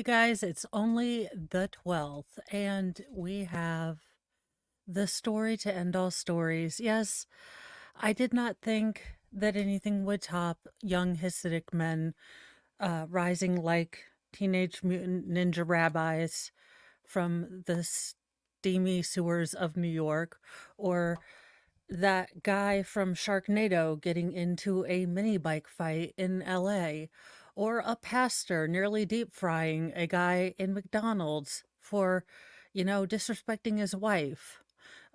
you guys, it's only the 12th, and we have the story to end all stories. Yes, I did not think that anything would top young Hasidic men rising like teenage mutant ninja rabbis from the steamy sewers of New York, or that guy from Sharknado getting into a mini bike fight in LA, or a pastor nearly deep frying a guy in McDonald's for, disrespecting his wife,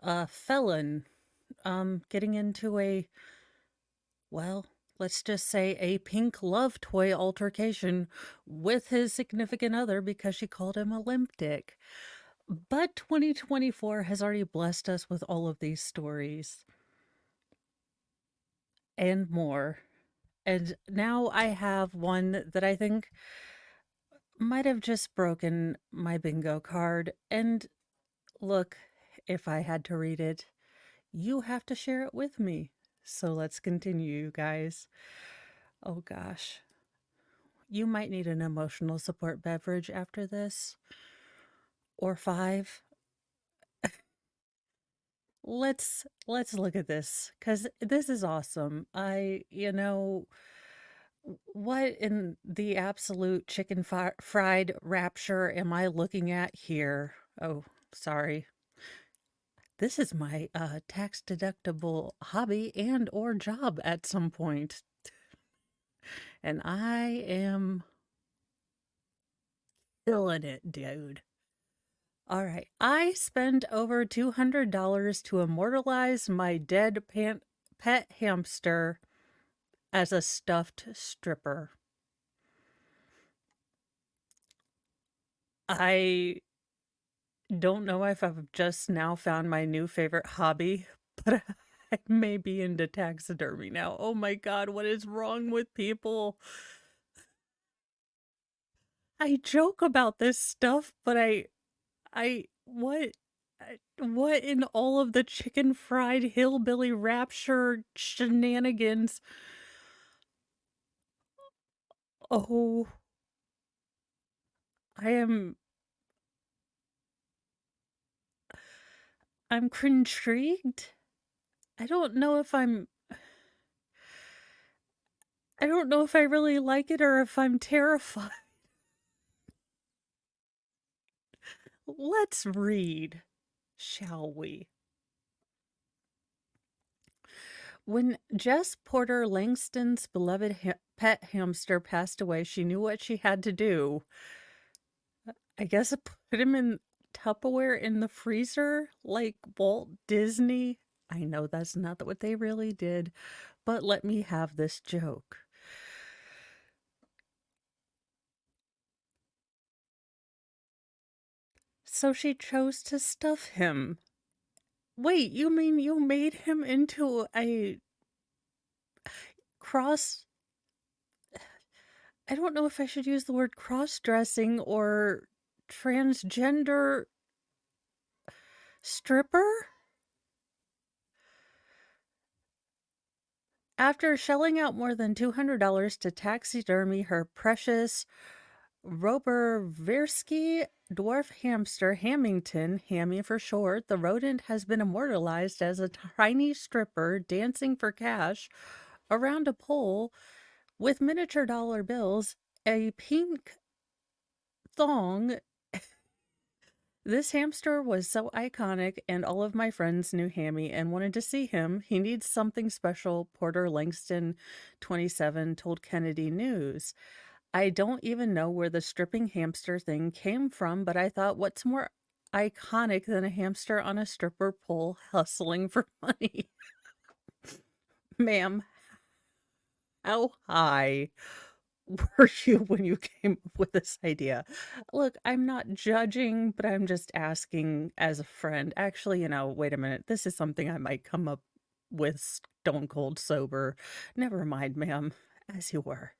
a felon getting into well, let's just say a pink love toy altercation with his significant other because she called him a limp dick. But 2024 has already blessed us with all of these stories and more. And now I have one that I think might have just broken my bingo card. And look, if I had to read it, you have to share it with me. So let's continue, you guys. Oh gosh. You might need an emotional support beverage after this, or five. Let's look at this cuz this is awesome. What in the absolute chicken fried rapture am I looking at here? Oh, sorry. This is my tax deductible hobby and or job at some point. And I am killing it, dude. All right. I spent over $200 to immortalize my dead pet hamster as a stuffed stripper. I don't know if I've just now found my new favorite hobby, but I may be into taxidermy now. Oh my God, what is wrong with people? I joke about this stuff, but what in all of the chicken fried hillbilly rapture shenanigans? Oh, I am, I'm intrigued. I don't know if I'm, I don't know if I really like it or if I'm terrified. Let's read, shall we? When Jess Porter Langston's beloved pet hamster passed away, she knew what she had to do. I guess put him in Tupperware in the freezer like Walt Disney. I know that's not what they really did, but let me have this joke. So she chose to stuff him. Wait, you mean you made him into a cross? I don't know if I should use the word cross-dressing or transgender stripper? After shelling out more than $200 to taxidermy her precious Roberversky dwarf hamster Hamilton, Hammy for short, the rodent has been immortalized as a tiny stripper dancing for cash around a pole with miniature dollar bills, a pink thong. This hamster was so iconic, and all of my friends knew Hammy and wanted to see him. He needs something special, Porter Langston, 27, told Kennedy News. I don't even know where the stripping hamster thing came from, but I thought, what's more iconic than a hamster on a stripper pole hustling for money? Ma'am, how high were you when you came up with this idea? Look, I'm not judging, but I'm just asking as a friend. Actually, wait a minute. This is something I might come up with stone cold sober. Never mind, ma'am, as you were.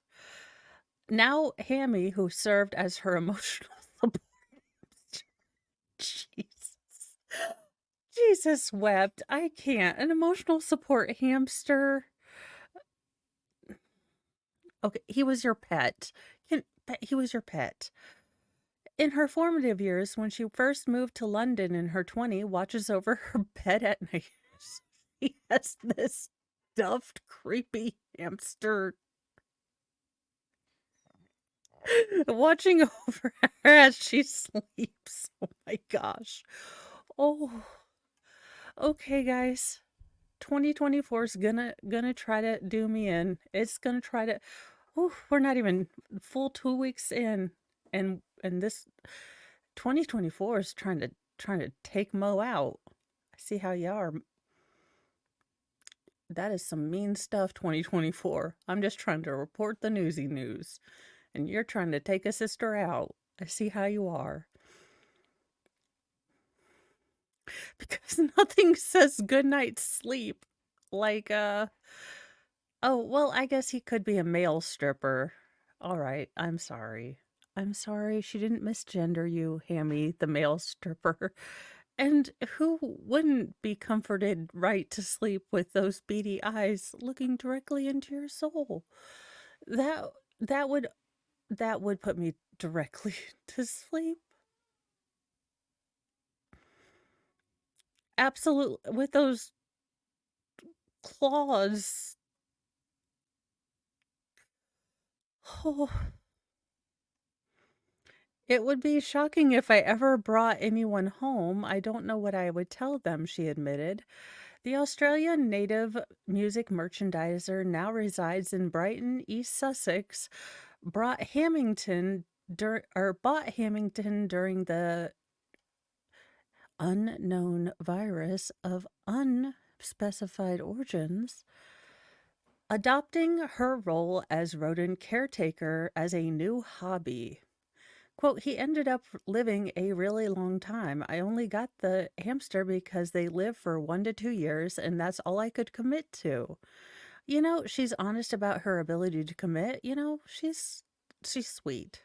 Now, Hammy, who served as her emotional support. Jesus. Jesus wept. I can't. An emotional support hamster. Okay, he was your pet. He was your pet. In her formative years, when she first moved to London in her 20s, watches over her bed at night. She has this stuffed, creepy hamster watching over her as she sleeps. Oh my gosh. Oh, okay, guys. 2024 is gonna try to do me in. It's gonna try to. Oh, we're not even full 2 weeks in, and this 2024 is trying to take Mo out. I see how you are. That is some mean stuff, 2024. I'm just trying to report the newsy news, and you're trying to take a sister out. I see how you are. Because nothing says good night sleep like oh, well, I guess he could be a male stripper. All right, I'm sorry. I'm sorry she didn't misgender you, Hammy, the male stripper. And who wouldn't be comforted right to sleep with those beady eyes looking directly into your soul? That that would that would put me directly to sleep. Absolutely, with those claws. Oh, it would be shocking if I ever brought anyone home. I don't know what I would tell them, she admitted. The Australian native music merchandiser now resides in Brighton, East Sussex, bought Hamilton during the unknown virus of unspecified origins, adopting her role as rodent caretaker as a new hobby. Quote, he ended up living a really long time. I only got the hamster because they live for 1 to 2 years, and that's all I could commit to. She's honest about her ability to commit. She's sweet.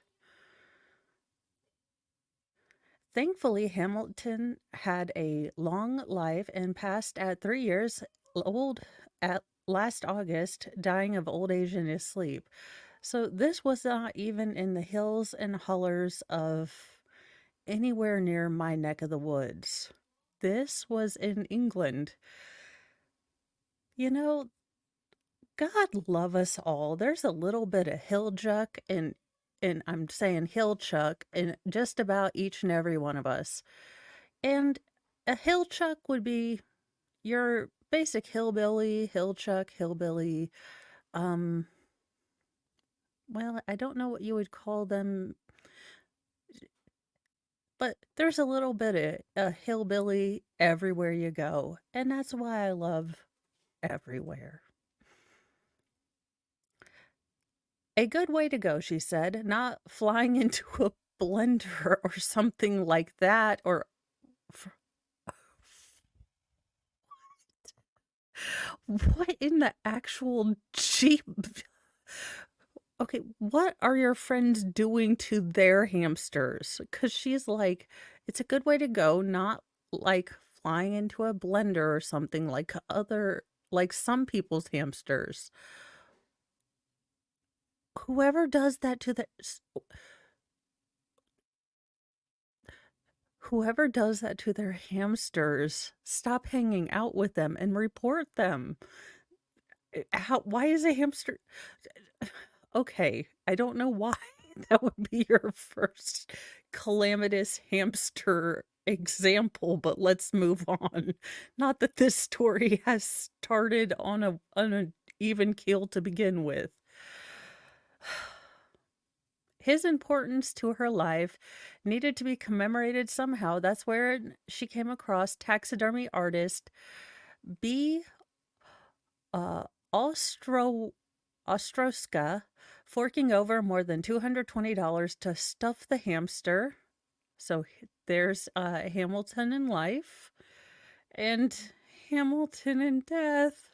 Thankfully, Hamilton had a long life and passed at 3 years old at last August, dying of old age in his sleep. So this was not even in the hills and hollers of anywhere near my neck of the woods. This was in England. You know, God love us all. There's a little bit of hill chuck and I'm saying hill chuck in just about each and every one of us. And a hill chuck would be your basic hillbilly, hill chuck, hillbilly. Um, well, I don't know what you would call them, but there's a little bit of a hillbilly everywhere you go, and that's why I love everywhere. A good way to go, she said, not flying into a blender or something like that, or what in the actual Jeep? Okay, what are your friends doing to their hamsters? Because she's like, it's a good way to go, not like flying into a blender or something like some people's hamsters. Whoever does that to whoever does that to their hamsters, stop hanging out with them and report them. Why is a hamster? Okay, I don't know why that would be your first calamitous hamster example, but let's move on. Not that this story has started on a even keel to begin with. His importance to her life needed to be commemorated somehow. That's where she came across taxidermy artist B. uh, Ostro Ostroska forking over more than $220 to stuff the hamster. So there's Hamilton in life and Hamilton in death.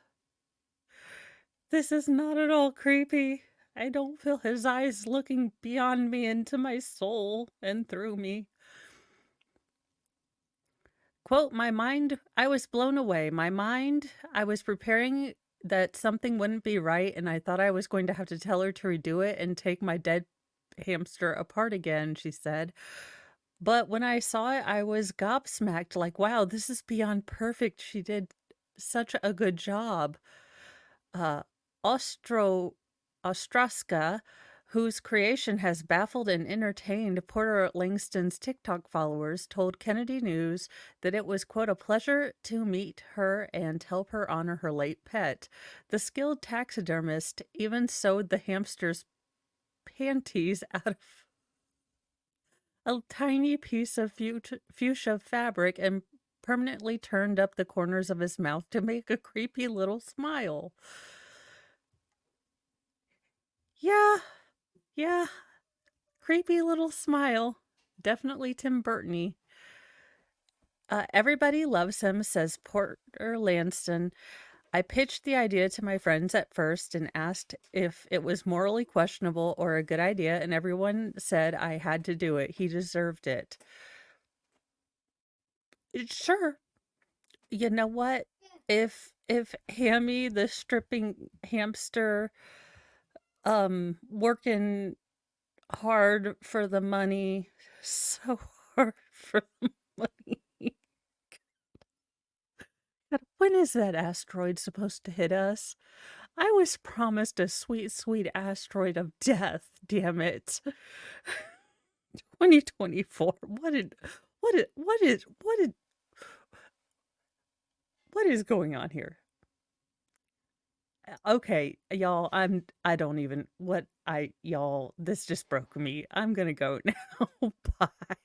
This is not at all creepy. I don't feel his eyes looking beyond me into my soul and through me. Quote, I was blown away. I was preparing that something wouldn't be right, and I thought I was going to have to tell her to redo it and take my dead hamster apart again, she said. But when I saw it, I was gobsmacked, like, wow, this is beyond perfect. She did such a good job. Uh, Ostro Ostraska, whose creation has baffled and entertained Porter Langston's TikTok followers, told Kennedy News that it was, quote, a pleasure to meet her and help her honor her late pet. The skilled taxidermist even sewed the hamster's panties out of a tiny piece of fuchsia fabric and permanently turned up the corners of his mouth to make a creepy little smile. Yeah, yeah, creepy little smile. Definitely Tim Burton-y. Everybody loves him, says Porter Lanston. I pitched the idea to my friends at first and asked if it was morally questionable or a good idea, and everyone said I had to do it. He deserved it. Sure. You know what? If Hammy, the stripping hamster, working hard for the money, so hard for the money. God, when is that asteroid supposed to hit us? I was promised a sweet, sweet asteroid of death, damn it. 2024. What is going on here? Okay, y'all, I don't even, what I, y'all, this just broke me. I'm gonna go now. Bye.